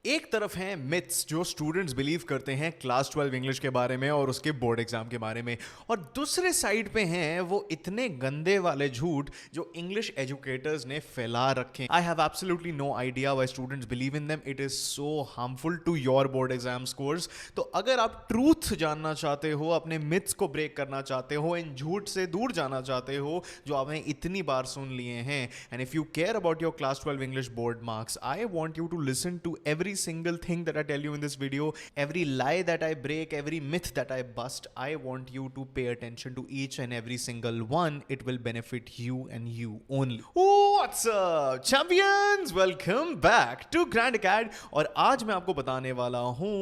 एक तरफ हैं मिथ्स जो स्टूडेंट्स बिलीव करते हैं क्लास 12 इंग्लिश के बारे में और उसके बोर्ड एग्जाम के बारे में, और दूसरे साइड पे हैं वो इतने गंदे वाले झूठ जो इंग्लिश एजुकेटर्स ने फैला रखे हैं। I have absolutely no idea why students believe in them. It is so harmful to your board exam scores. तो अगर आप ट्रूथ जानना चाहते हो, अपने मिथ्स को ब्रेक करना चाहते हो, इन झूठ से दूर जाना चाहते हो जो आपने इतनी बार सुन लिए हैं, and if you care about your class 12 English board marks, I want you to listen to every single thing that I tell you in this video, every lie that I break, every myth that I bust. I want you to pay attention to each and every single one. It will benefit you and you only. What's up champions, welcome back to Grand Acad. और आज मैं आपको बताने वाला हूँ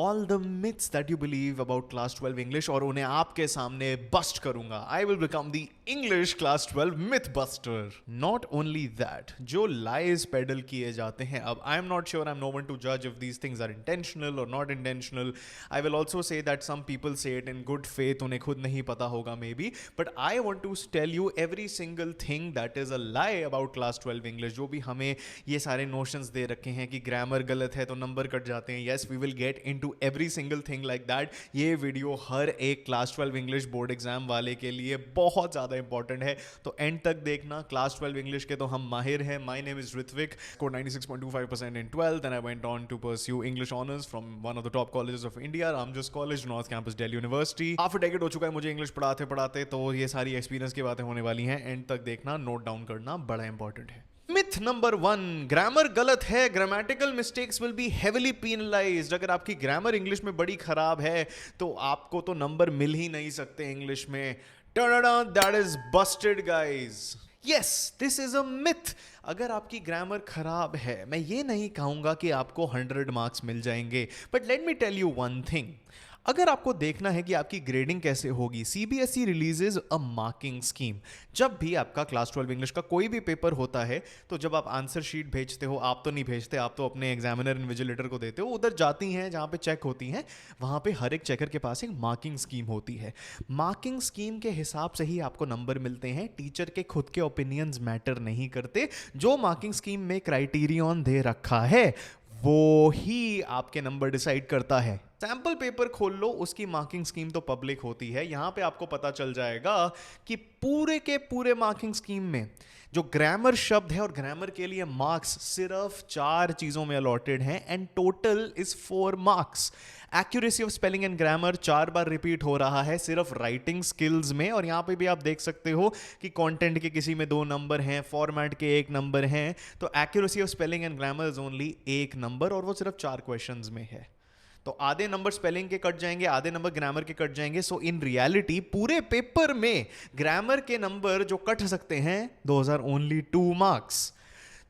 all the myths that you believe about class 12 English और उन्हें आपके सामने bust करूंगा. I will become the English class 12 myth buster. Not only that, जो lies peddle किए जाते हैं, अब I am not sure, I'm no one to judge if these things are intentional or not intentional. I will also say that some people say it in good faith, उन्हें खुद नहीं पता होगा maybe, but I want to tell you every single thing that is a lie about class 12 English. जो भी हमें ये सारे notions दे रखे हैं कि grammar गलत है तो नंबर कट जाते हैं, yes we will get into every single thing like that. ये वीडियो हर एक class 12 English board exam वाले के लिए बहुत ज़्यादा important है, तो end तक देखना. class 12 English के तो हम माहिर हैं. My name is Ritvik, scored 96.25% in 12th and I went on to pursue English honors from one of the top colleges of India, Ramjas College, North Campus, Delhi University. Half a decade हो चुका है मुझे English पढ़ाते पढ़ाते, तो ये सारी experience की बातें होने वाली हैं. एंड तक देखना, नोट डाउन करना बड़ा इंपॉर्टेंट है. मिथ नंबर 1, ग्रामर गलत है, grammatical mistakes will be heavily penalised. अगर आपकी ग्रामर इंग्लिश में बड़ी खराब है तो आपको तो नंबर मिल ही नहीं सकते इंग्लिश में. That is Busted guys. Yes, this is a myth. अगर आपकी ग्रामर खराब है, मैं ये नहीं कहूंगा कि आपको 100 मार्क्स मिल जाएंगे, but let me tell you one thing. अगर आपको देखना है कि आपकी ग्रेडिंग कैसे होगी, CBSE releases a marking scheme. जब भी आपका क्लास 12 इंग्लिश का कोई भी पेपर होता है, तो जब आप आंसर शीट भेजते हो, आप तो नहीं भेजते, आप तो अपने एग्जामिनर इन्विजिलेटर को देते हो, उधर जाती हैं जहाँ पे चेक होती हैं, वहाँ पे हर एक चेकर के पास एक मार्किंग स्कीम होती है. मार्किंग स्कीम के हिसाब से ही आपको नंबर मिलते हैं. टीचर के खुद के ओपिनियंस मैटर नहीं करते. जो मार्किंग स्कीम में क्राइटेरियन दे रखा है वो ही आपके नंबर डिसाइड करता है. सैंपल पेपर खोल लो, उसकी मार्किंग स्कीम तो पब्लिक होती है. यहां पे आपको पता चल जाएगा कि पूरे के पूरे मार्किंग स्कीम में जो ग्रामर शब्द है और ग्रामर के लिए मार्क्स सिर्फ 4 चीजों में अलॉटेड हैं, and total is 4 marks. Accuracy of spelling and grammar 4 bar repeat हो रहा है सिर्फ राइटिंग स्किल्स में, और यहां पे भी आप देख सकते हो कि कंटेंट के किसी में 2 नंबर हैं, फॉर्मेट के 1 नंबर हैं. तो accuracy of spelling and grammar is only 1 number, और वो सिर्फ 4 क्वेश्चंस में है. तो आधे नंबर स्पेलिंग के कट जाएंगे, आधे नंबर ग्रामर के कट जाएंगे. सो इन रियलिटी पूरे पेपर में ग्रामर के नंबर जो कट सकते हैं, दोज आर ओनली 2 मार्क्स.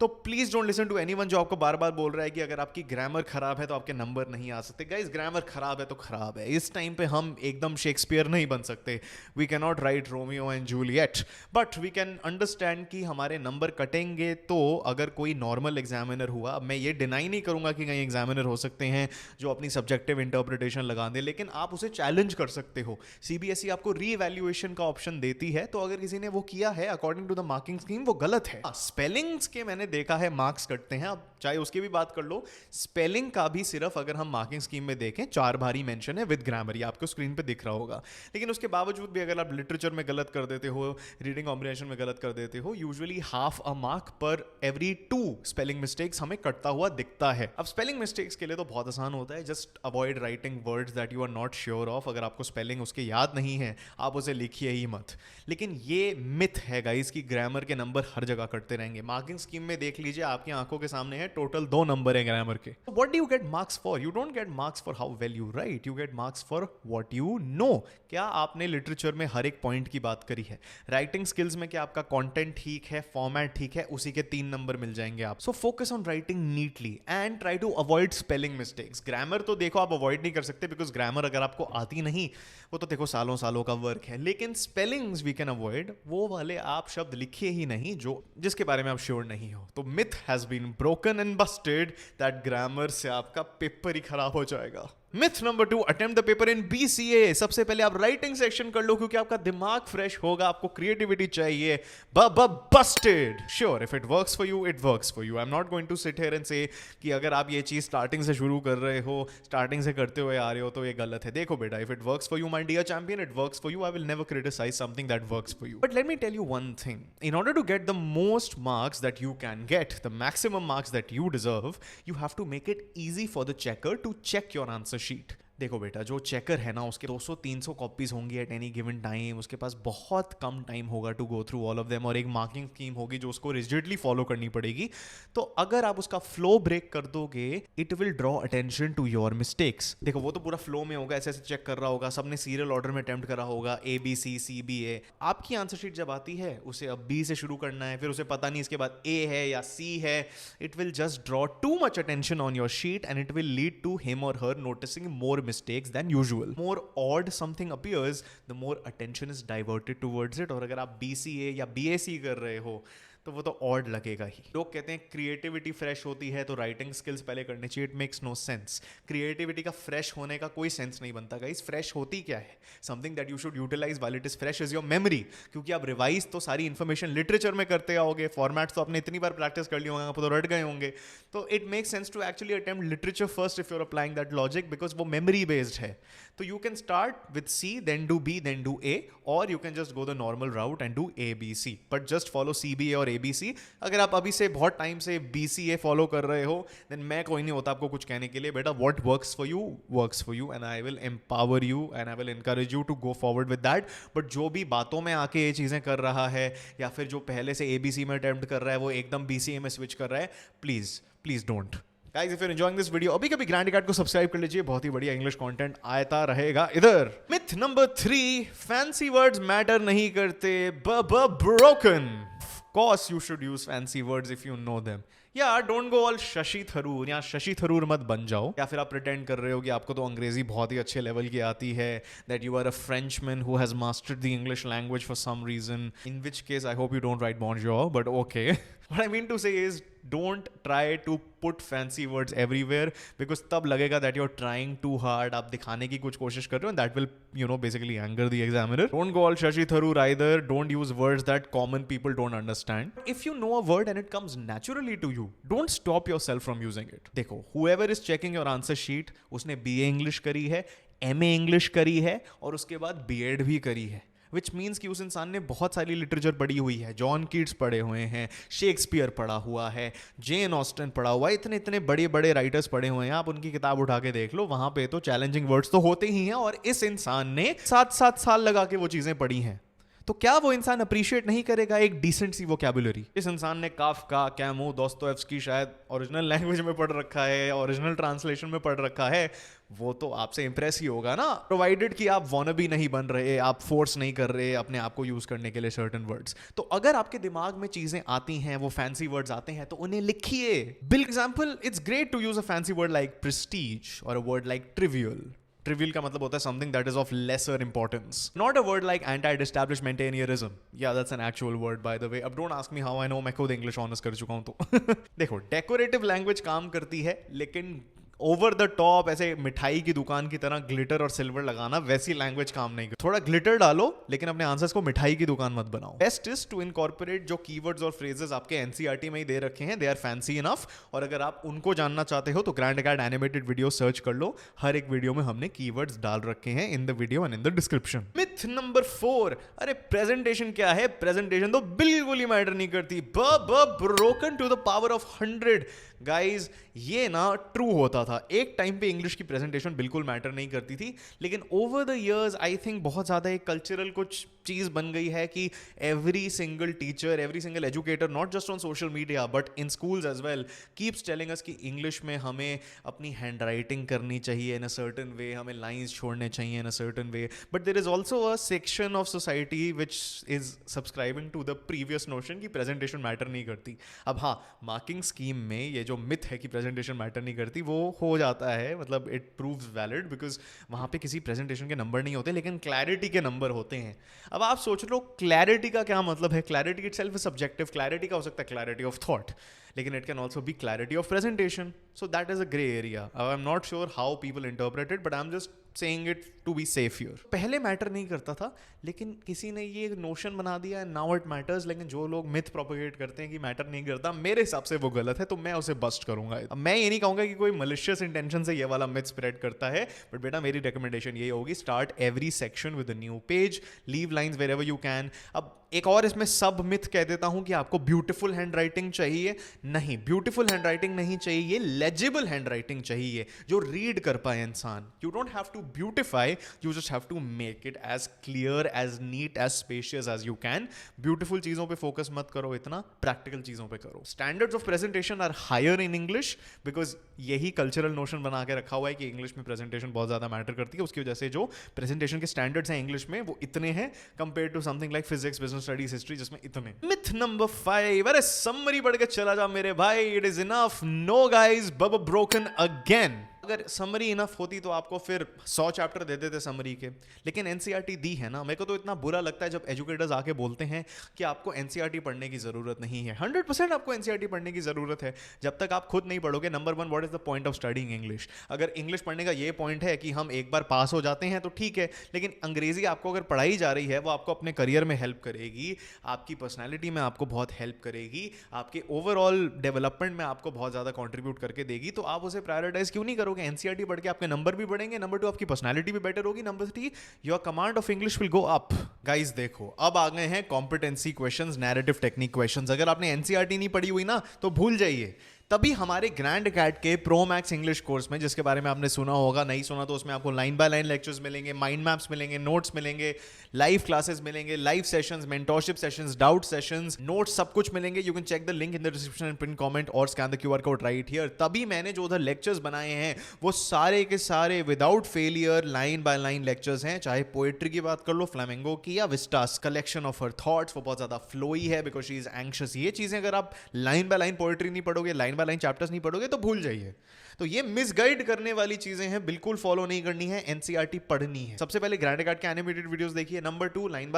तो please don't listen to anyone जो आपको बार बार बोल रहा है कि अगर आपकी ग्रामर खराब है तो आपके नंबर नहीं आ सकते. गाइस, ग्रामर खराब है तो खराब है. इस टाइम पे हम एकदम शेक्सपियर नहीं बन सकते. We can not write Romeo and Juliet, but we can understand कि हमारे नंबर कटेंगे. तो अगर कोई नॉर्मल एग्जामिनर हुआ, अब मैं ये डिनाई नहीं करूंगा कि कई एग्जामिनर हो सकते हैं जो अपनी सब्जेक्टिव इंटरप्रिटेशन लगा दें, लेकिन आप उसे चैलेंज कर सकते हो. सीबीएसई आपको री इवैल्यूएशन का ऑप्शन देती है, तो अगर किसी ने वो किया है according to the marking scheme, वो गलत है. स्पेलिंग्स के मैंने देखा है मार्क्स कटते हैं. अब चाहे उसकी भी बात कर लो, स्पेलिंग का भी सिर्फ अगर हम मार्किंग स्कीम में देखें 4 बार ही मेंशन है विद ग्रामर. ये आपको स्क्रीन पे दिख रहा होगा. लेकिन उसके बावजूद भी अगर आप लिटरेचर में गलत कर देते हो, रीडिंग कॉम्प्रिहेंशन में गलत कर देते हो, यूजुअली हाफ अ मार्क पर एवरी 2 स्पेलिंग मिस्टेक्स हमें कटता हुआ दिखता है. अब स्पेलिंग मिस्टेक्स के लिए तो बहुत आसान होता है. Just avoid writing words that you are not sure of. अगर आपको स्पेलिंग उसके याद नहीं है, आप उसे लिखिए ही मत. लेकिन ये मिथ है गाइस कि ग्रामर के नंबर हर जगह कटते रहेंगे. मार्किंग स्कीम में देख लीजिए, आपकी आंखों के सामने है, टोटल 2 नंबर है ग्रामर के. What do you get marks for? You don't get marks for how well you right, you get marks for what you know. क्या आपने लिटरेचर में हर एक पॉइंट की बात करी है? राइटिंग स्किल्स में क्या आपका कंटेंट ठीक है, फॉर्मेट ठीक है, उसी के 3 नंबर मिल जाएंगे आप. So focus on writing neatly and try to avoid spelling mistakes. Grammar तो देखो आप अवॉइड नहीं कर सकते, बिकॉज ग्रामर अगर आपको आती नहीं, वो तो देखो सालों सालों का वर्क है. लेकिन स्पेलिंग्स वी कैन अवॉइड. वो वाले आप शब्द लिखिए ही नहीं जो जिसके बारे में आप श्योर नहीं हो. तो myth has been broken and busted that grammar से आपका पेपर ही खराब हो जाएगा. Myth number 2, attempt the paper in BCA. सबसे पहले आप राइटिंग सेक्शन कर लो क्योंकि आपका दिमाग फ्रेश होगा, आपको क्रिएटिविटी चाहिए। Busted. Sure, if it works for you it works for you. I am not going to sit here and say कि अगर आप ये चीज स्टार्टिंग से शुरू कर रहे हो, स्टार्टिंग से करते हुए आ रहे हो तो ये गलत है। देखो बेटा, if it works for you my dear champion, it works for you. I will never criticise something that works for you. But let me tell you one thing, in order to get the most marks that you can get, the maximum marks that you deserve, you have to make it easy for the checker to check your answer sheet. देखो बेटा, जो checker है ना उसके 200-300 copies होंगी at any given time, उसके पास बहुत कम टाइम होगा to go through all of them, और एक मार्किंग स्कीम होगी जो उसको रिजिडली फॉलो करनी पड़ेगी। तो अगर आप उसका फ्लो ब्रेक कर दोगे, it will draw attention to your mistakes. देखो वो तो पूरा फ्लो में होगा, ऐसे ऐसे चेक कर रहा होगा, सबने सीरियल ऑर्डर में अटेम्प्ट करा होगा, ABC, CBA। आपकी आंसर शीट जब आती है उसे अब B से शुरू करना है, फिर उसे पता नहीं इसके बाद A है या C है। It will just draw too much attention on your sheet and it will lead to him और her noticing more mistakes than usual. More odd something appears, the more attention is diverted towards it. और अगर आप BCA या BAC कर रहे हो तो वो तो ऑड लगेगा ही। लोग कहते हैं क्रिएटिविटी फ्रेश होती है तो राइटिंग स्किल्स पहले करनी चाहिए। It makes no sense. Creativity का फ्रेश होने का कोई सेंस नहीं बनता गाइस। फ्रेश होती क्या है? Something that you should utilise while it is fresh is your memory. क्योंकि आप रिवाइज तो सारी इन्फॉर्मेशन लिटरेचर में करते आओगे, फॉर्मेट्स तो आपने इतनी बार प्रैक्टिस कर लिए होंगे, आप तो रट गए होंगे। तो it makes sense to actually attempt literature first if you are applying that logic, because वो मेमोरी बेस्ड है। तो you can start with C, then do B, then do A, or you can just go the normal route and do ABC. But just follow CBA और ABC. अगर आप अभी से बहुत time से BCA फॉलो कर रहे हो, then मैं कोई नहीं होता आपको कुछ कहने के लिए। बेटा, what works for you, and I will empower you and I will encourage you to go forward with that. But जो भी बातों में आके ये चीज़ें कर रहा है या फिर जो पहले से ABC में अटेम्प्ट कर रहा है वो एकदम BCA में स्विच कर रहा है, please don't. Guys, if you're enjoying this video, अभी कभी ग्रैंड कार्ड को सब्सक्राइब कर लीजिए, बहुत ही बढ़िया इंग्लिश कंटेंट आता रहेगा इधर। Myth number 3, fancy words matter नहीं करते, broken. Of course you should use fancy words if you know them. या don't go all Shashi Tharoor, या शशि थरूर मत बन जाओ, या फिर आप प्रिटेंड कर रहे हो कि आपको तो अंग्रेजी बहुत ही अच्छे लेवल की आती है, that you are a Frenchman who has mastered the English language for some reason, in which case I hope you don't write bonjour, but okay. What I mean to say is, don't try to put fancy words everywhere, because तब लगेगा that you're trying too hard, आप दिखाने की कुछ कोशिश कर रहे हो, and that will, you know, basically anger the examiner. Don't go all Shashi Tharoor either. Don't use words that common people don't understand. If you know a word and it comes naturally to you, don't stop yourself from using it. देखो, whoever is checking your answer sheet, उसने BA English करी है, MA English करी है, और उसके बाद B.Ed भी करी है। विच मीन्स कि उस इंसान ने बहुत सारी लिटरेचर पढ़ी हुई है। जॉन कीट्स पढ़े हुए हैं, शेक्सपियर पढ़ा हुआ है, जेन ऑस्टन पढ़ा हुआ है, इतने इतने बड़े बड़े राइटर्स पढ़े हुए हैं। आप उनकी किताब उठा के देख लो, वहां पे तो चैलेंजिंग वर्ड्स तो होते ही हैं, और इस इंसान ने 7-7 साल लगा के वो चीजें पढ़ी हैं। तो क्या वो इंसान अप्रिशिएट नहीं करेगा एक डिसेंट सी वोकैबुलरी? इस इंसान ने काफ्का, कैमू, दोस्तोयेव्स्की शायद ओरिजिनल लैंग्वेज में पढ़ रखा है, ओरिजिनल ट्रांसलेशन में पढ़ रखा है, वो तो आपसे इंप्रेस ही होगा ना, प्रोवाइडेड कि आप वॉनबी नहीं बन रहे, आप फोर्स नहीं कर रहे अपने आप को यूज करने के लिए सर्टेन वर्ड्स। तो अगर आपके दिमाग में चीजें आती हैं, वो फैंसी वर्ड्स आते हैं, तो उन्हें लिखिए। बिल example, it's great to use a fancy word like prestige और a word like trivial. Trivial का मतलब होता है something that is of lesser importance. Not a word like anti-establishmentarianism. Yeah, that's an actual word by the way. अब don't ask me how I know, मैं खुद English honors कर चुका हूँ तो। देखो, decorative language काम करती है, लेकिन ओवर द टॉप ऐसे मिठाई की दुकान की तरह ग्लिटर और सिल्वर लगाना, वैसी लैंग्वेज काम नहीं करती। थोड़ा ग्लिटर डालो, लेकिन अपने आंसर्स को मिठाई की दुकान मत बनाओ। बेस्ट इज टू इनकॉर्पोरेट जो कीवर्ड्स और फ्रेजेस आपके एनसीईआरटी में ही दे रखे हैं, दे आर फैंसी इनफ, और अगर आप उनको जानना चाहते हो तो ग्रैंड अकेड एनिमेटेड वीडियो सर्च कर लो, हर एक वीडियो में हमने कीवर्ड्स डाल रखे हैं in the video and in the description. Myth number 4, अरे प्रेजेंटेशन क्या है, प्रेजेंटेशन तो बिल्कुल ही मैटर नहीं करती। Broken to the power of 100। Guys, ये ना ट्रू होता था एक टाइम पे, इंग्लिश की प्रेजेंटेशन बिल्कुल मैटर नहीं करती थी, लेकिन over the years I think बहुत ज़्यादा एक कल्चरल कुछ चीज़ बन गई है कि every single teacher, every single educator, not just on social media but in schools as well, keeps telling us कि इंग्लिश में हमें अपनी हैंड राइटिंग करनी चाहिए इन अ सर्टन वे, हमें लाइन्स छोड़ने चाहिए in a certain way. But there is also a section of society which is subscribing to the previous notion कि प्रेजेंटेशन मैटर नहीं करती। अब हाँ, मार्किंग स्कीम में ये जो मिथ है कि प्रेजेंटेशन मैटर नहीं करती, वो हो जाता है, मतलब इट प्रूव्स वैलिड, बिकॉज वहाँ पे किसी प्रेजेंटेशन के नंबर नहीं होते, लेकिन क्लैरिटी के नंबर होते हैं। अब आप सोच लो क्लैरिटी का क्या मतलब है। Clarity itself is subjective. Clarity का हो सकता है क्लैरिटी ऑफ थॉट, लेकिन it can also be clarity of presentation. So that is a grey area. I am not sure how people interpret it, but I am just saying it to be safe here. पहले matter नहीं करता था, लेकिन किसी ने ये notion बना दिया है नाउ इट मैटर्स. लेकिन जो लोग मिथ प्रोपेगेट करते हैं कि मैटर नहीं करता, मेरे हिसाब से वो गलत है, तो मैं उसे बस्ट करूंगा. अब मैं ये नहीं कहूंगा कि कोई मलिशियस इंटेंशन से ये वाला मिथ स्प्रेड करता है, बट बेटा मेरी रिकमेंडेशन ये होगी, start every section with a new page, leave lines wherever you can. अब एक और इसमें सब मिथ कह देता हूं कि आपको ब्यूटीफुल हैंडराइटिंग चाहिए. नहीं, ब्यूटीफुल हैंडराइटिंग नहीं चाहिए, लेजिबल हैंडराइटिंग चाहिए जो रीड कर पाए इंसान. You don't have to beautify, you just have to make it as clear, as neat, as spacious as you can. Beautiful चीजों पे फोकस मत करो इतना, प्रैक्टिकल चीजों पे करो. Standards of presentation are higher in English because यही cultural notion बना के रखा हुआ है कि इंग्लिश में प्रेजेंटेशन बहुत ज्यादा मैटर करती है. उसकी वजह से जो प्रेजेंटेशन के स्टैंडर्ड्स हैं इंग्लिश में वो इतने हैं compare to something like physics, business studies, history, जिसमें इतने. मिथ नंबर 5, अरे समरी बढ़ के चला जा मेरे भाई. It is enough. No guys, बब ब्रोकन अगेन. अगर समरी इनफ होती तो आपको फिर 100 चैप्टर दे देते समरी के, लेकिन एनसीईआरटी दी है ना. मेरे को तो इतना बुरा लगता है जब एजुकेटर्स आके बोलते हैं कि आपको एनसीईआरटी पढ़ने की जरूरत नहीं है. 100% आपको एनसीईआरटी पढ़ने की जरूरत है. जब तक आप खुद नहीं पढ़ोगे, number 1, what is the point of studying English? अगर इंग्लिश पढ़ने का ये पॉइंट है कि हम एक बार पास हो जाते हैं तो ठीक है, लेकिन अंग्रेजी आपको अगर पढ़ाई जा रही है, वो आपको अपने करियर में हेल्प करेगी, आपकी पर्सनैलिटी में आपको बहुत हेल्प करेगी, आपके ओवरऑल डेवलपमेंट में आपको बहुत ज्यादा कॉन्ट्रीब्यूट करके देगी, तो आप उसे प्रायोरिटाइज क्यों नहीं करोगे? एनसीईआरटी पढ़ के आपके नंबर भी बढ़ेंगे, नंबर 2 आपकी पर्सनालिटी भी बेटर होगी, number 3 your command of English will go up. Guys देखो, अब आ गए हैं competency questions, narrative technique questions. अगर आपने एनसीईआरटी नहीं पढ़ी हुई ना तो भूल जाइए. तभी हमारे ग्रैंड कैट के प्रो मैक्स इंग्लिश कोर्स में, जिसके बारे में आपने सुना होगा, नहीं सुना तो उसमें आपको लाइन बाय लाइन लेक्चर्स मिलेंगे, माइंड मैप्स मिलेंगे, नोट्स मिलेंगे, लाइव क्लासेस मिलेंगे, live sessions, mentorship sessions, doubt sessions, notes, सब कुछ मिलेंगे. You can check the link in the description and pin comment और scan the QR code right here. तभी मैंने जो उधर लेक्चर्स बनाए हैं वो सारे के सारे without failure line by line lectures हैं. चाहे पोएट्री की बात कर लो, फ्लेमिंगो की, या Vistas collection of her thoughts, वो बहुत ज्यादा फ्लोई है बिकॉज शी इज एंग्शियस. ये चीजें अगर आप लाइन बाय लाइन पोएट्री नहीं पढ़ोगे, लाइन बाय लाइन चैप्टर्स नहीं पढ़ोगे, तो भूल जाइए. तो ये मिसगाइड करने वाली चीजें हैं, बिल्कुल फॉलो नहीं करनी है. एनसीईआरटी पढ़नी है. सबसे पहले ग्रैंड कैट के एनिमेटेड वीडियोस देखिए. नंबर 2 लाइन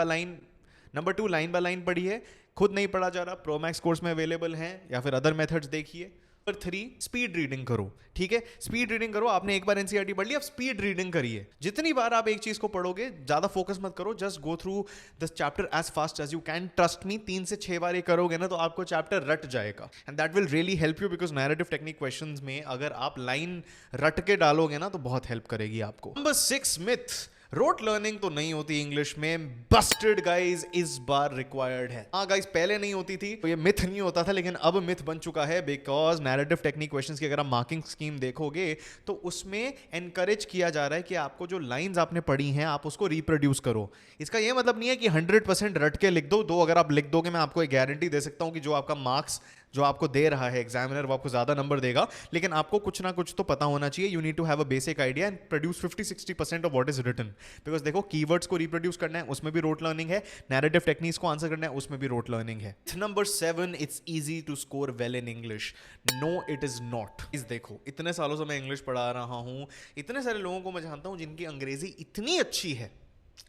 बाय लाइन पढ़िए. खुद नहीं पढ़ा जा रहा, प्रो मैक्स कोर्स में अवेलेबल हैं, या फिर अदर मेथड्स देखिए. नंबर 3 स्पीड रीडिंग करो. ठीक है, स्पीड रीडिंग करो. आपने एक बार एनसीईआरटी पढ़ ली, अब स्पीड रीडिंग करिए. जितनी बार आप एक चीज को पढ़ोगे, ज्यादा फोकस मत करो, just go through the chapter as fast as you can. Trust me, 3 से 6 बार ये करोगे ना तो आपको चैप्टर रट जाएगा, and that will really help you, because narrative technique questions में अगर आप लाइन रट के डालोगे ना तो बहुत हेल्प करेगी आपको. नंबर 6 मिथ, रोट लर्निंग तो नहीं होती इंग्लिश में. बस्टेड गाइज, इस बार रिक्वायर्ड है. हाँ गाइज, पहले नहीं होती थी तो ये मिथ नहीं होता था, लेकिन अब मिथ बन चुका है, बिकॉज नैरेटिव टेक्निक क्वेश्चंस की अगर आप मार्किंग स्कीम देखोगे तो उसमें एनकरेज किया जा रहा है कि आपको जो लाइंस आपने पढ़ी हैं आप उसको रिप्रोड्यूस करो. इसका ये मतलब नहीं है कि 100% रट के लिख दो अगर आप लिख दोगे, मैं आपको एक गारंटी दे सकता हूं कि जो आपका मार्क्स जो आपको दे रहा है एग्जामिनर, वो आपको ज्यादा नंबर देगा, लेकिन आपको कुछ ना कुछ तो पता होना चाहिए. You need to have a basic idea and produce 50-60% of what is written. Because देखो, कीवर्ड्स को रिप्रोड्यूस करना है, उसमें भी रोट लर्निंग है. नैरेटिव टेक्निक्स को आंसर करना है, उसमें भी रोट लर्निंग है. Number 7, it's easy to score well in English. No, it is not. इस देखो, इतने सालों से मैं इंग्लिश पढ़ा रहा हूं, इतने सारे लोगों को मैं जानता हूं जिनकी अंग्रेजी इतनी अच्छी है,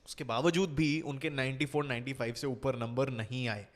उसके बावजूद भी उनके 94-95 से ऊपर नंबर नहीं आए.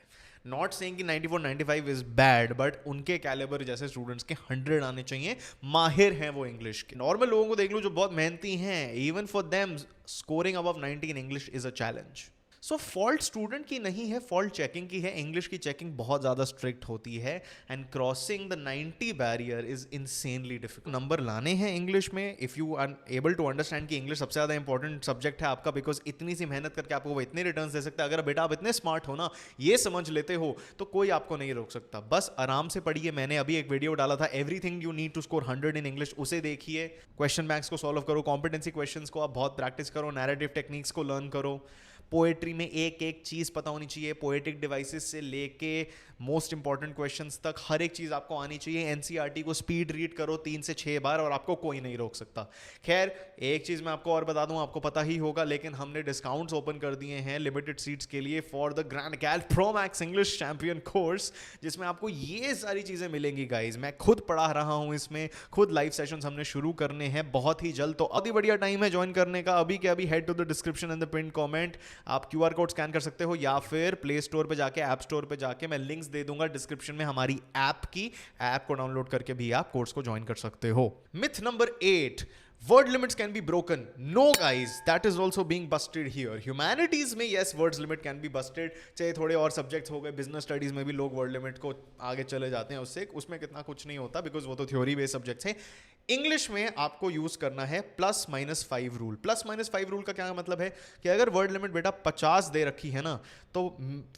नॉट सेइंग कि 94-95 इज बैड, बट उनके कैलिबर जैसे स्टूडेंट्स के 100 आने चाहिए. माहिर हैं वो इंग्लिश के. नॉर्मल लोगों को देख लो जो बहुत मेहनती हैं, even for them scoring above 90 in English is a challenge. So fault student की नहीं है, फॉल्ट चेकिंग की है. इंग्लिश की चेकिंग बहुत ज़्यादा स्ट्रिक्ट होती है, and crossing the 90 barrier is insanely difficult. Number लाने हैं इंग्लिश में, if you are able to understand कि इंग्लिश सबसे ज़्यादा इंपॉर्टेंट सब्जेक्ट है आपका, बिकॉज इतनी सी मेहनत करके आपको वो इतने रिटर्न्स दे सकता है. अगर बेटा आप इतने स्मार्ट हो ना, ये समझ लेते हो, तो कोई आपको नहीं रोक सकता. बस आराम से पढ़िए. मैंने अभी एक वीडियो डाला था, everything you need to score 100 in English, उसे देखिए. क्वेश्चन बैंक्स को सॉल्व करो, कॉम्पिटेंसी क्वेश्चंस को आप बहुत प्रैक्टिस करो, नैरेटिव टेक्निक्स को लर्न करो. पोएट्री में एक एक चीज़ पता होनी चाहिए, पोएटिक डिवाइसेस से लेके मोस्ट इंपॉर्टेंट क्वेश्चंस तक हर एक चीज़ आपको आनी चाहिए. एनसीईआरटी को स्पीड रीड करो 3 से 6 बार और आपको कोई नहीं रोक सकता. खैर, एक चीज़ मैं आपको और बता दूं, आपको पता ही होगा, लेकिन हमने डिस्काउंट्स ओपन कर दिए हैं लिमिटेड सीट्स के लिए for the grand cat pro max English champion course, जिसमें आपको ये सारी चीज़ें मिलेंगी गाइज. मैं खुद पढ़ा रहा हूँ इसमें, खुद लाइव सेशंस हमने शुरू करने हैं बहुत ही जल्द, तो अति बढ़िया टाइम है ज्वाइन करने का. अभी के अभी head to the description and the pin comment, आप क्यूआर कोड स्कैन कर सकते हो, या फिर प्ले स्टोर पे जाके, ऐप स्टोर पे जाके, मैं लिंक्स लिंक्स दे दूंगा डिस्क्रिप्शन में हमारी ऐप की। ऐप को डाउनलोड करके भी आप कोर्स को ज्वाइन कर सकते हो। Myth number 8, word limits can be broken. No guys, that is also being busted here. Humanities में yes, words limit can be busted. चाहे थोड़े और सब्जेक्ट्स हो गए, बिजनेस स्टडीज में भी लोग वर्ड लिमिट को आगे चले जाते हैं उससे, उसमें कितना कुछ नहीं होता बिकॉज वो तो थ्योरी बेस्ड सब्जेक्ट्स हैं। इंग्लिश में आपको यूज करना है +-5 रूल। +-5 रूल का क्या मतलब है कि अगर वर्ड लिमिट बेटा 50 दे रखी है ना, तो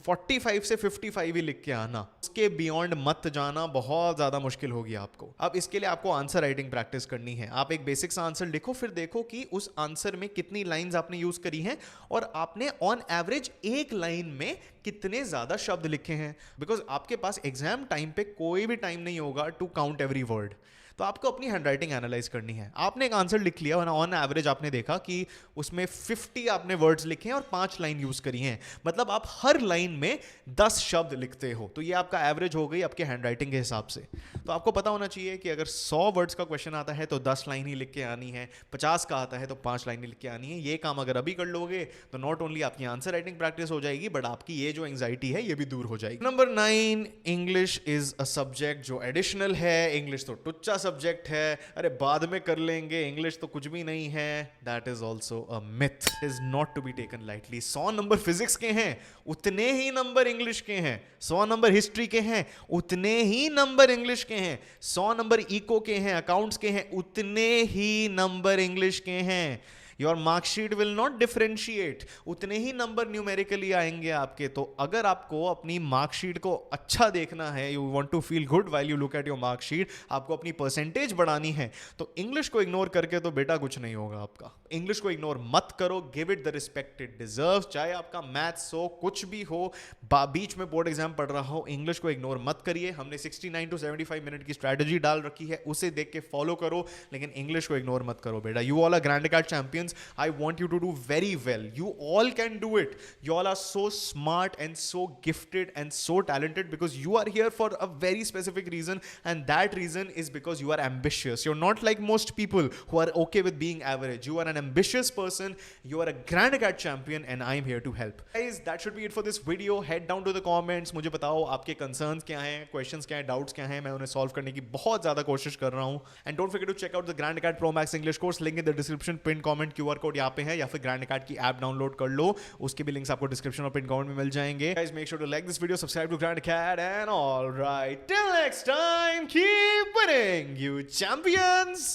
45 से 55 ही लिख के आना, उसके बियॉन्ड मत जाना, बहुत ज्यादा मुश्किल होगी आपको। अब इसके लिए आपको आंसर राइटिंग प्रैक्टिस करनी है। आप एक बेसिक सा आंसर लिखो, फिर देखो कि उस आंसर में कितनी लाइंस आपने यूज करी हैं और आपने ऑन एवरेज एक लाइन में कितने ज्यादा शब्द लिखे हैं, बिकॉज आपके पास एग्जाम टाइम पे कोई भी टाइम नहीं होगा टू काउंट एवरी वर्ड। तो आपको अपनी हैंडराइटिंग एनालाइज करनी है। आपने एक आंसर लिख लिया और ऑन एवरेज आपने देखा कि उसमें 50 आपने वर्ड्स लिखे हैं और 5 लाइन यूज करी हैं, मतलब आप हर लाइन में 10 शब्द लिखते हो, तो ये आपका एवरेज हो गई आपके हैंडराइटिंग के हिसाब से। तो आपको पता होना चाहिए कि अगर 100 वर्ड्स का क्वेश्चन आता है तो 10 लाइन ही लिख के आनी है, 50 का आता है तो 5 लाइन ही लिख के आनी है। ये काम अगर अभी कर लोगे तो नॉट ओनली आपकी आंसर राइटिंग प्रैक्टिस हो जाएगी, बट आपकी ये जो एंग्जाइटी है ये भी दूर हो जाएगी। Number 9, English is a subject जो एडिशनल है। इंग्लिश तो टुच्चा सब्जेक्ट है, अरे बाद में कर लेंगे, इंग्लिश तो कुछ भी नहीं है। That is also a myth, is not to be taken lightly. 100 number physics के हैं, उतने ही नंबर इंग्लिश के हैं। 100 नंबर हिस्ट्री के हैं, उतने ही नंबर इंग्लिश के हैं। 100 नंबर इको के हैं, अकाउंट्स के हैं, उतने ही नंबर इंग्लिश के हैं। Your marksheet will not differentiate, उतने ही नंबर न्यूमेरिकली आएंगे आपके। तो अगर आपको अपनी मार्कशीट को अच्छा देखना है, you want to feel good while you look at your marksheet, आपको अपनी परसेंटेज बढ़ानी है, तो इंग्लिश को इग्नोर करके तो बेटा कुछ नहीं होगा आपका। इंग्लिश को इग्नोर मत करो, give it the respect it deserves. चाहे आपका मैथ्स हो, कुछ भी हो, बीच में बोर्ड एग्जाम पढ़ रहा हो, इंग्लिश को इग्नोर मत करिए। हमने 69 to 75 मिनट की स्ट्रैटेजी डाल रखी है, उसे देख के फॉलो करो, लेकिन इंग्लिश को इग्नोर मत करो बेटा। You all are grand academy champions, I want you to do very well. You all can do it. You all are so smart and so gifted and so talented because you are here for a very specific reason, and that reason is because you are ambitious. You're not like most people who are okay with being average. You are an ambitious person. You are a Grand Acad champion and I'm here to help. Guys, that should be it for this video. Head down to the comments. मुझे बताओ आपके concerns क्या हैं, questions क्या हैं, doubts क्या हैं, मैं उन्हें solve करने की बहुत ज़्यादा कोशिश कर रहा हूँ। And don't forget to check out the Grand Acad Pro Max English course. Link in the description, pinned comment, QR code यहाँ पे है, या फिर ग्रैंड अकाड की ऐप डाउनलोड कर लो, उसके भी लिंक्स आपको डिस्क्रिप्शन और पिन कमेंट में मिल जाएंगे। Guys, make sure to like this video, subscribe to Grand Acad, and alright, till next time, keep winning you champions.